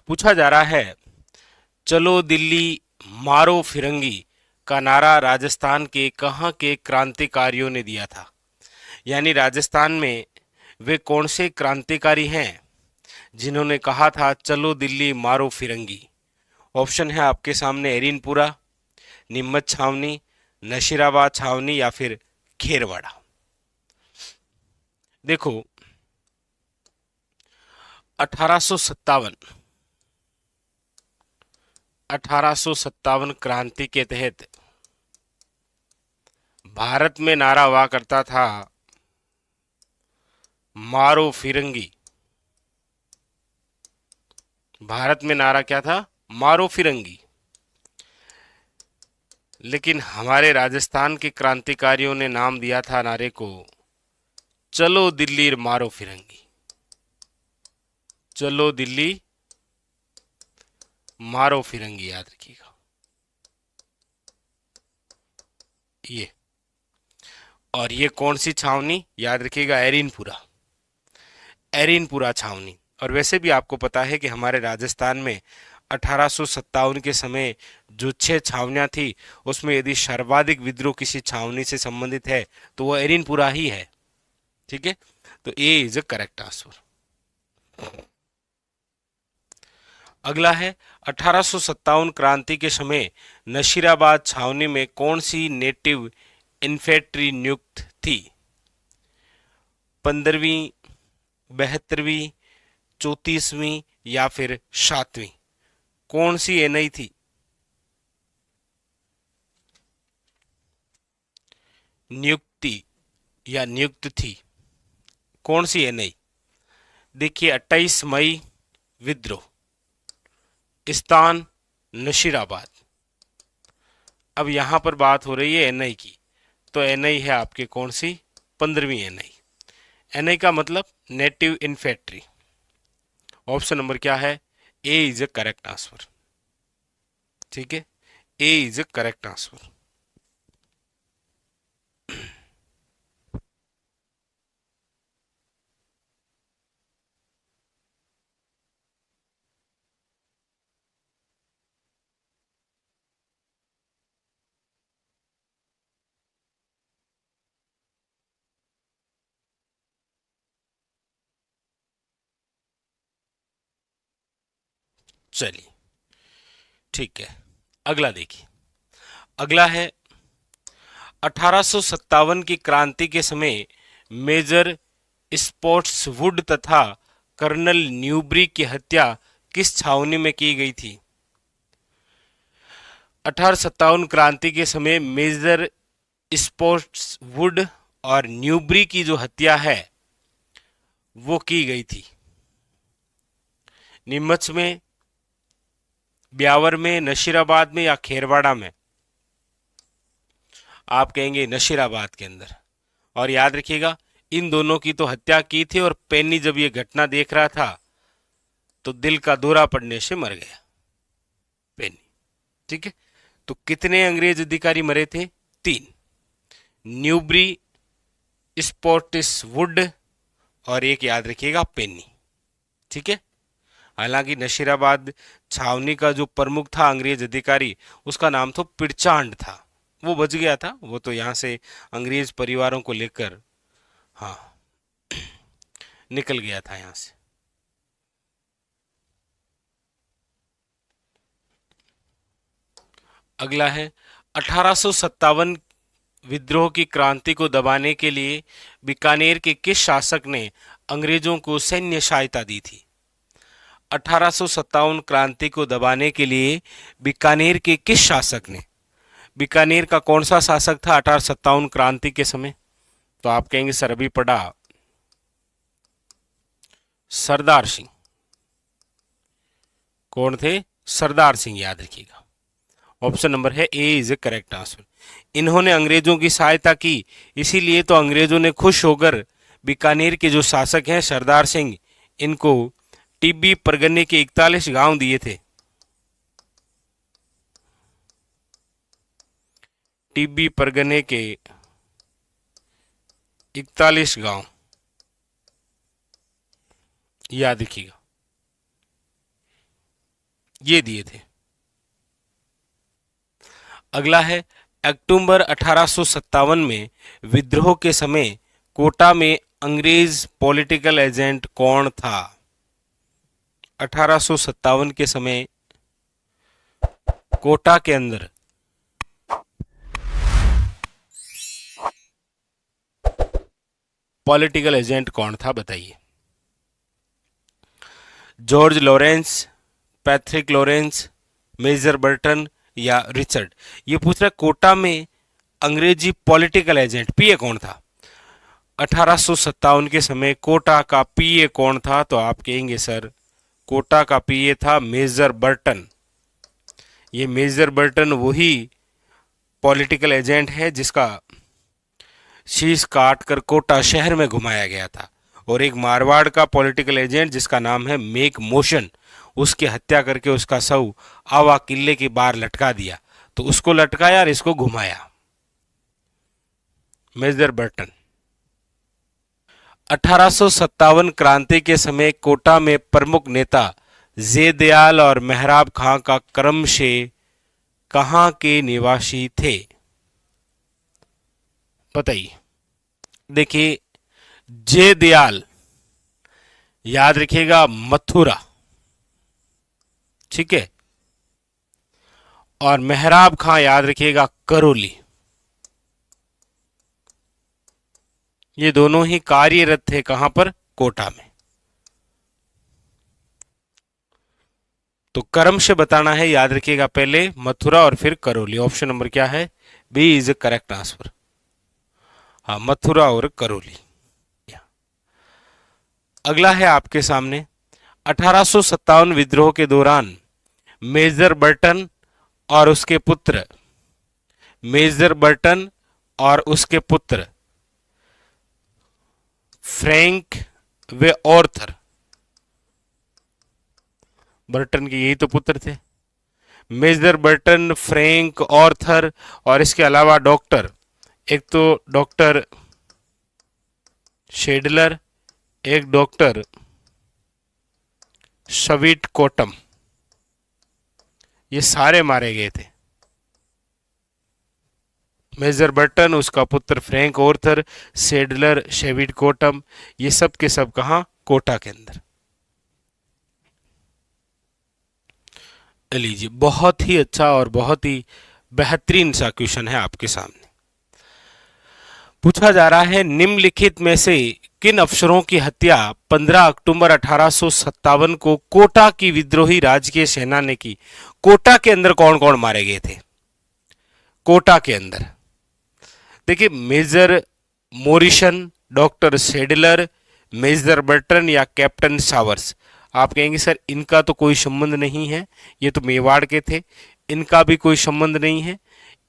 पूछा जा रहा है, चलो दिल्ली मारो फिरंगी का नारा राजस्थान के कहाँ के क्रांतिकारियों ने दिया था। यानी राजस्थान में वे कौन से क्रांतिकारी हैं जिन्होंने कहा था चलो दिल्ली मारो फिरंगी। ऑप्शन है आपके सामने, एरिनपुरा, नीमच छावनी, नशीराबाद छावनी या फिर खेरवाड़ा। देखो, 1857 1857 क्रांति के तहत भारत में नारा हुआ करता था मारो फिरंगी। भारत में नारा क्या था? मारो फिरंगी। लेकिन हमारे राजस्थान के क्रांतिकारियों ने नाम दिया था नारे को, चलो दिल्ली मारो फिरंगी। चलो दिल्ली मारो फिरंगी, याद रखिएगा ये। और ये कौन सी छावनी? याद रखिएगा, एरिनपुरा। एरिनपुरा छावनी। और वैसे भी आपको पता है कि हमारे राजस्थान में 1857 के समय जो 6 छावनियां थी, उसमें यदि सर्वाधिक विद्रोह किसी छावनी से संबंधित है तो वो एरिनपुरा ही है। ठीक है, तो ए इज अ करेक्ट आंसर। अगला है, 1857 क्रांति के समय नशीराबाद छावनी में कौन सी नेटिव इन्फेंट्री नियुक्त थी? 15वीं, 72वीं, 34वीं या फिर 7वीं? कौन सी एनआई थी? नियुक्ति या नियुक्त थी, कौन सी एनआई? देखिए, 28 मई विद्रोह, स्थान नशीराबाद। अब यहां पर बात हो रही है एनआई की, तो एनआई है आपके कौन सी? 15वीं एनआई। एनआई का मतलब नेटिव इन्फेंट्री। ऑप्शन नंबर क्या है? ए इज अ करेक्ट आंसर। ठीक है, ए इज अ करेक्ट आंसर। चलिए, ठीक है, अगला देखिए। अगला है, 1857 की क्रांति के समय मेजर स्पोर्ट्सवुड तथा कर्नल न्यूबरी की हत्या किस छावनी में की गई थी? 1857 क्रांति के समय मेजर स्पोर्ट्सवुड और न्यूबरी की जो हत्या है वो की गई थी नीमच में, ब्यावर में, नशीराबाद में या खेरवाड़ा में? आप कहेंगे नशीराबाद के अंदर। और याद रखिएगा, इन दोनों की तो हत्या की थी और पेनी जब ये घटना देख रहा था तो दिल का दौरा पड़ने से मर गया पेनी। ठीक है, तो कितने अंग्रेज अधिकारी मरे थे? 3, न्यूबरी, स्पोर्टिसवुड और एक याद रखिएगा पेनी। ठीक है, हालांकि नशीराबाद छावनी का जो प्रमुख था अंग्रेज अधिकारी, उसका नाम तो पिरचांड था, वो बच गया था, वो तो यहाँ से अंग्रेज परिवारों को लेकर, हाँ, निकल गया था यहाँ से। अगला है, 1857 विद्रोह की क्रांति को दबाने के लिए बीकानेर के किस शासक ने अंग्रेजों को सैन्य सहायता दी थी? 1857 क्रांति को दबाने के लिए बीकानेर के किस शासक ने, बीकानेर का कौन सा शासक था 1857 क्रांति के समय? तो आप कहेंगे सर अभी पढ़ा, सरदार सिंह। कौन थे? सरदार सिंह, याद रखिएगा। ऑप्शन नंबर है ए इज ए करेक्ट आंसर। इन्होंने अंग्रेजों की सहायता की, इसीलिए तो अंग्रेजों ने खुश होकर बीकानेर के जो शासक हैं सरदार सिंह, इनको टिब्बी परगने के 41 गांव दिए थे। टिब्बी परगने के 41 गांव, याद रखिएगा। ये दिए थे। अगला है, अक्टूबर 1857 में विद्रोह के समय कोटा में अंग्रेज पॉलिटिकल एजेंट कौन था? 1857 के समय कोटा के अंदर पॉलिटिकल एजेंट कौन था, बताइए। George Lawrence, Patrick Lawrence, Major Burton या रिचर्ड? ये पूछ रहा है कोटा में अंग्रेजी पॉलिटिकल एजेंट पीए कौन था? 1857 के समय कोटा का पीए कौन था? तो आप कहेंगे सर कोटा का पीए था मेजर बर्टन। ये मेजर बर्टन वही पॉलिटिकल एजेंट है जिसका शीश काट कर कोटा शहर में घुमाया गया था। और एक मारवाड़ का पॉलिटिकल एजेंट जिसका नाम है मेक मोशन, उसकी हत्या करके उसका शव आवा किले के बाहर लटका दिया। तो उसको लटकाया और इसको घुमाया, मेजर बर्टन। 1857 क्रांति के समय कोटा में प्रमुख नेता जयदयाल और मेहराब खां का क्रमशः कहां के निवासी थे? बताइए। देखिए, जयदयाल याद रखिएगा मथुरा, ठीक है, और मेहराब खां याद रखिएगा करौली। ये दोनों ही कार्यरत थे कहां पर? कोटा में। तो क्रम से बताना है, याद रखिएगा, पहले मथुरा और फिर करौली। ऑप्शन नंबर क्या है? B is correct answer. हाँ, मथुरा और करौली। अगला है आपके सामने, 1857 विद्रोह के दौरान मेजर बर्टन और उसके पुत्र, मेजर बर्टन और उसके पुत्र फ्रैंक वे ऑर्थर, बर्टन के यही तो पुत्र थे, मेजर बर्टन, फ्रैंक ऑर्थर, और इसके अलावा डॉक्टर, एक तो डॉक्टर शेडलर, एक डॉक्टर शवीट कोटम, ये सारे मारे गए थे। मेजर बर्टन, उसका पुत्र फ्रैंक ऑर्थर, शेडलर, शेविट कोटम, ये सब के सब कहां? कोटा के अंदर। लीजिए, बहुत ही अच्छा और बहुत ही बेहतरीन सा क्वेश्चन है आपके सामने। पूछा जा रहा है, निम्नलिखित में से किन अफसरों की हत्या 15 अक्टूबर 1857 को कोटा की विद्रोही राजकीय सेना ने की? कोटा के अंदर कौन कौन मारे गए थे? कोटा के अंदर देखिए, Major Morrison, doctor Sadler, Major Burton या कैप्टन सावर्स। आप कहेंगे सर इनका तो कोई संबंध नहीं है, ये तो मेवाड़ के थे, इनका भी कोई संबंध नहीं है।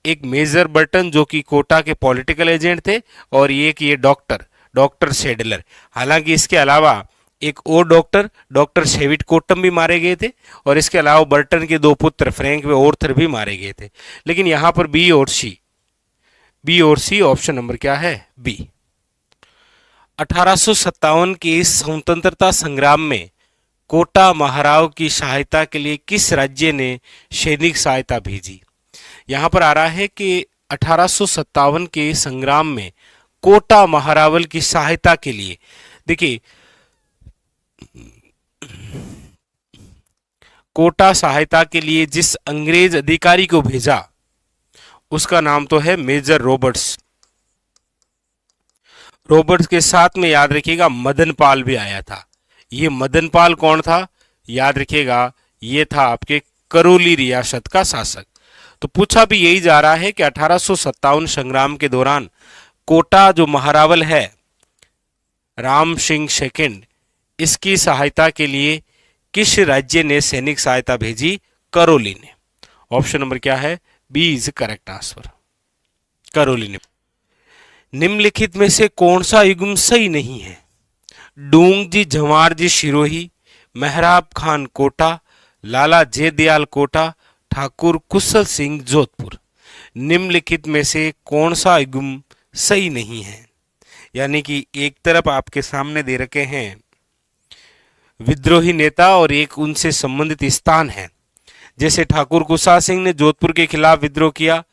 एक मेजर बर्टन जो कि कोटा के पॉलिटिकल एजेंट थे, और एक ये डॉक्टर सेडलर। हालांकि इसके अलावा एक और डॉक्टर शेविट कोटम भी मारे गए थे, और इसके अलावा बर्टन के दो पुत्र फ्रैंक व ऑर्थर भी मारे गए थे। लेकिन यहां पर बी और सी ऑप्शन नंबर क्या है? बी। 1857 के इस स्वतंत्रता संग्राम में कोटा महाराव की सहायता के लिए किस राज्य ने सैनिक सहायता भेजी? यहां पर आ रहा है कि 1857 के संग्राम में कोटा महारावल की सहायता के लिए, देखिए कोटा सहायता के लिए जिस अंग्रेज अधिकारी को भेजा उसका नाम तो है मेजर रॉबर्ट्स। रॉबर्ट्स के साथ में याद रखिएगा मदन पाल भी आया था। ये मदन पाल कौन था? याद रखिएगा, ये था आपके करौली रियासत का शासक। तो पूछा भी यही जा रहा है कि 1857 संग्राम के दौरान कोटा जो महारावल है राम सिंह सेकंड, इसकी सहायता के लिए किस राज्य ने सैनिक सहायता भेजी? करौली ने। ऑप्शन नंबर क्या है? B is correct answer, Karauli ने। निम्नलिखित में से कौन सा युग्म सही नहीं है? डूंग जी झंवार जी सिरोही, मेहराब खान कोटा, लाला जयदयाल कोटा, ठाकुर कुशल सिंह जोधपुर। निम्नलिखित में से कौन सा युग्म सही नहीं है? यानी कि एक तरफ आपके सामने दे रखे हैं विद्रोही नेता और एक उनसे संबंधित स्थान है, जैसे ठाकुर कुशा सिंह ने जोधपुर के खिलाफ विद्रोह किया,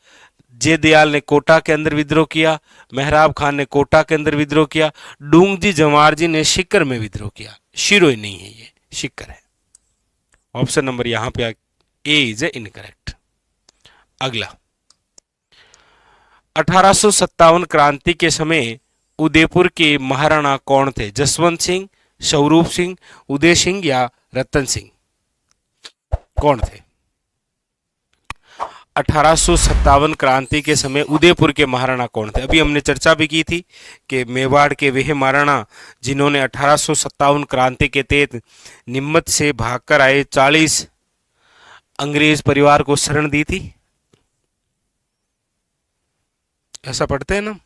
जे दयाल ने कोटा के अंदर विद्रोह किया, मेहराब खान ने कोटा के अंदर विद्रोह किया, डूंगजी जमार जी ने शिकर में विद्रोह किया। शिरोई नहीं है, ये शिकर है। ऑप्शन नंबर यहां पे ए इज ए इनकरेक्ट। अगला, 1857 क्रांति के समय उदयपुर के महाराणा कौन थे? जसवंत सिंह, स्वरूप सिंह, उदय सिंह या रतन सिंह? कौन थे? 1857 क्रांति के समय उदयपुर के महाराणा कौन थे? अभी हमने चर्चा भी की थी कि मेवाड़ के वह महाराणा जिन्होंने 1857 क्रांति के तहत निम्मत से भागकर आए 40 अंग्रेज परिवार को शरण दी थी। ऐसा पढ़ते हैं ना?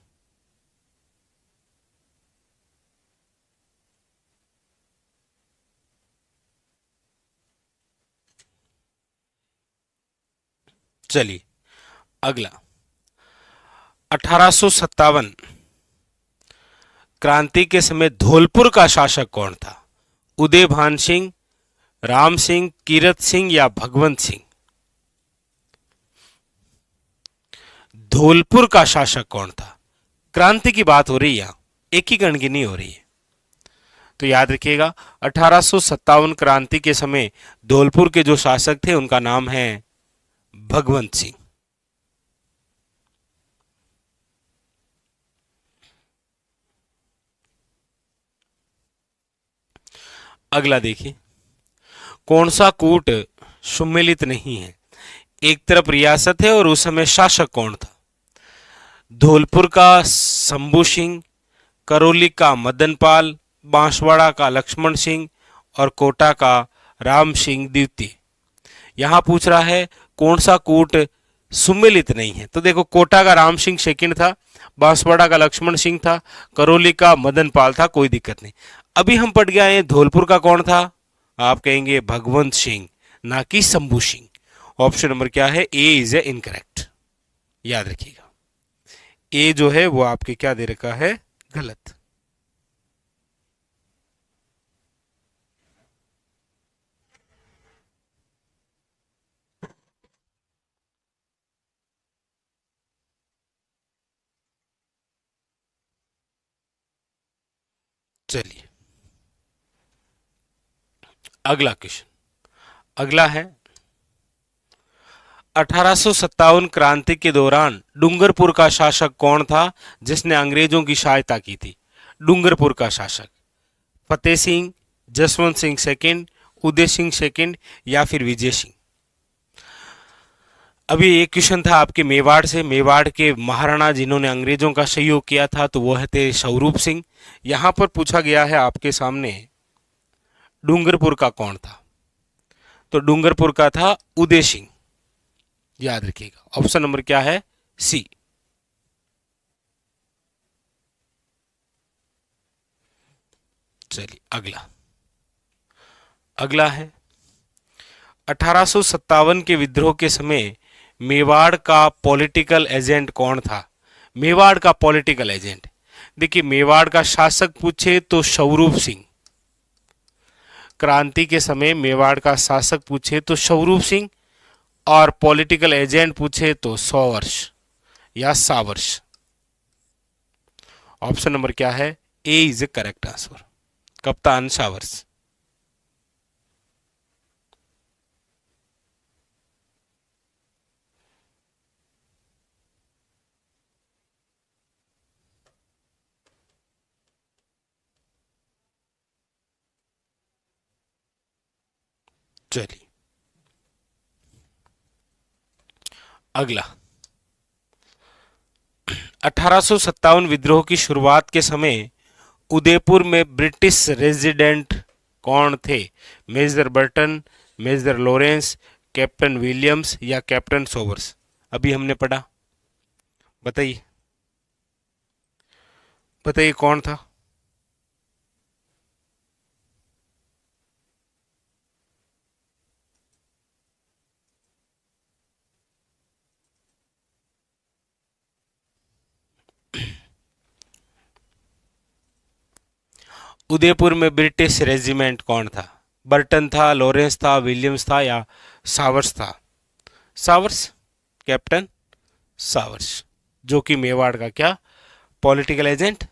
चलिए अगला, 1857 क्रांति के समय धौलपुर का शासक कौन था? उदय भान सिंह, राम सिंह, कीरत सिंह या भगवंत सिंह? धौलपुर का शासक कौन था? क्रांति की बात हो रही है, यहां एकीकरण की नहीं हो रही है। तो याद रखिएगा, 1857 क्रांति के समय धौलपुर के जो शासक थे उनका नाम है भगवंत सिंह। अगला देखिए, कौन सा कूट सुमेलित नहीं है? एक तरफ रियासत है और उस समय शासक कौन था? धौलपुर का शंभू सिंह, करौली का मदनपाल, बांसवाड़ा का लक्ष्मण सिंह और कोटा का राम सिंह द्वितीय। यहां पूछ रहा है कौन सा कूट सुमेलित नहीं है। तो देखो, कोटा का राम सिंह सेकंड था, बांसवाड़ा का लक्ष्मण सिंह था, करौली का मदनपाल था, कोई दिक्कत नहीं। अभी हम पढ़ गए हैं धौलपुर का कौन था? आप कहेंगे भगवंत सिंह, ना कि शंभू सिंह। ऑप्शन नंबर क्या है? ए इज ए इनकरेक्ट। याद रखिएगा, ए जो है वो आपके क्या दे रखा है? गलत। चलिए अगला क्वेश्चन, अगला है 1857 क्रांति के दौरान डूंगरपुर का शासक कौन था जिसने अंग्रेजों की सहायता की थी? डूंगरपुर का शासक फतेह सिंह, जसवंत सिंह सेकंड, उदय सिंह सेकंड या फिर विजय सिंह? अभी एक क्वेश्चन था आपके मेवाड़ से, मेवाड़ के महाराणा जिन्होंने अंग्रेजों का सहयोग किया था तो वह थे स्वरूप सिंह। यहां पर पूछा गया है आपके सामने डूंगरपुर का कौन था? तो डूंगरपुर का था उदय सिंह। याद रखिएगा, ऑप्शन नंबर क्या है? सी। चलिए अगला, अगला है 1857 के विद्रोह के समय मेवाड़ का पॉलिटिकल एजेंट कौन था? मेवाड़ का पॉलिटिकल एजेंट, देखिए मेवाड़ का शासक पूछे तो स्वरूप सिंह, क्रांति के समय मेवाड़ का शासक पूछे तो स्वरूप सिंह, और पॉलिटिकल एजेंट पूछे तो सौवर्ष या सावर्ष। ऑप्शन नंबर क्या है? ए इज ए करेक्ट आंसर, कप्तान सावर्ष। चलिए अगला, 1857 विद्रोह की शुरुआत के समय उदयपुर में ब्रिटिश रेजिडेंट कौन थे? Major Burton, Major Lawrence, captain Williams या कैप्टन सोवर्स? अभी हमने पढ़ा, बताइए बताइए कौन था? उदयपुर में ब्रिटिश रेजिमेंट कौन था? बर्टन था, लॉरेंस था, विलियम्स था या सावर्स था? सावर्स, कैप्टन सावर्स, जो कि मेवाड़ का क्या पॉलिटिकल एजेंट।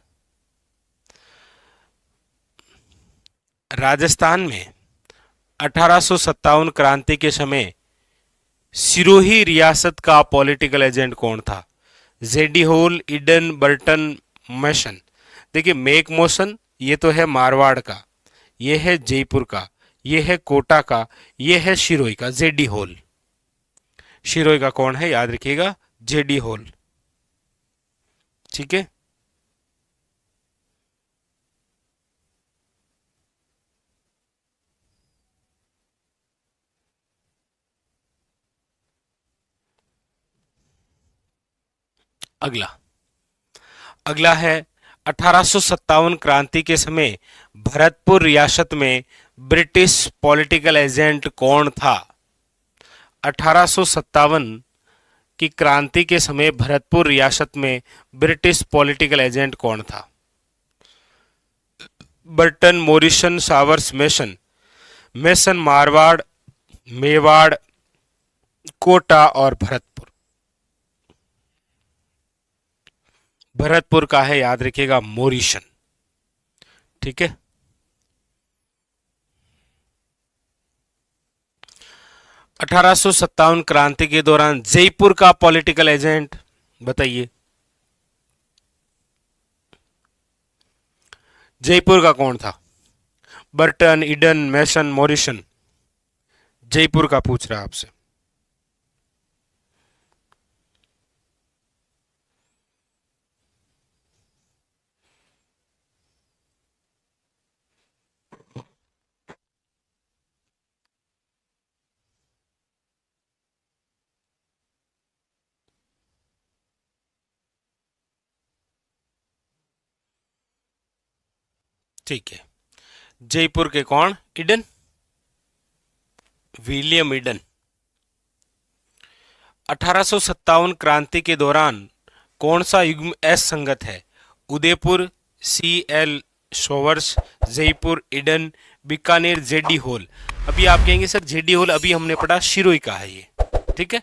राजस्थान में 1857 क्रांति के समय सिरोही रियासत का पॉलिटिकल एजेंट कौन था? जेडी होल, ईडन, बर्टन, मैसन। देखिए मेक मोशन ये तो है मारवाड़ का, ये है जयपुर का, ये है कोटा का, ये है शिरोई का। जेडी होल, शिरोई का कौन है याद रखिएगा, जेडी होल। ठीक है, अगला अगला है 1857 क्रांति के समय भरतपुर रियासत में ब्रिटिश पॉलिटिकल एजेंट कौन था? 1857 की क्रांति के समय भरतपुर रियासत में ब्रिटिश पॉलिटिकल एजेंट कौन था? Burton, Morrison, Sawers, Mason. Mason Marwar, Mewar, Kota और भरतपुर। भरतपुर का है याद रखिएगा मोरिसन। ठीक है, 1857 क्रांति के दौरान जयपुर का पॉलिटिकल एजेंट बताइए, जयपुर का कौन था? बर्टन, ईडन, मैसन, मॉरिसन। जयपुर का पूछ रहा है आपसे। ठीक है, जयपुर के कौन? Eden, William Eden. 1857 क्रांति के दौरान कौन सा युग्म एस संगत है? उदयपुर, सी एल शोवर्स, जयपुर, ईडन, बीकानेर, जेडी होल। अभी आप कहेंगे सर जेडी होल अभी हमने पढ़ा, शिरोई का है ये। ठीक है,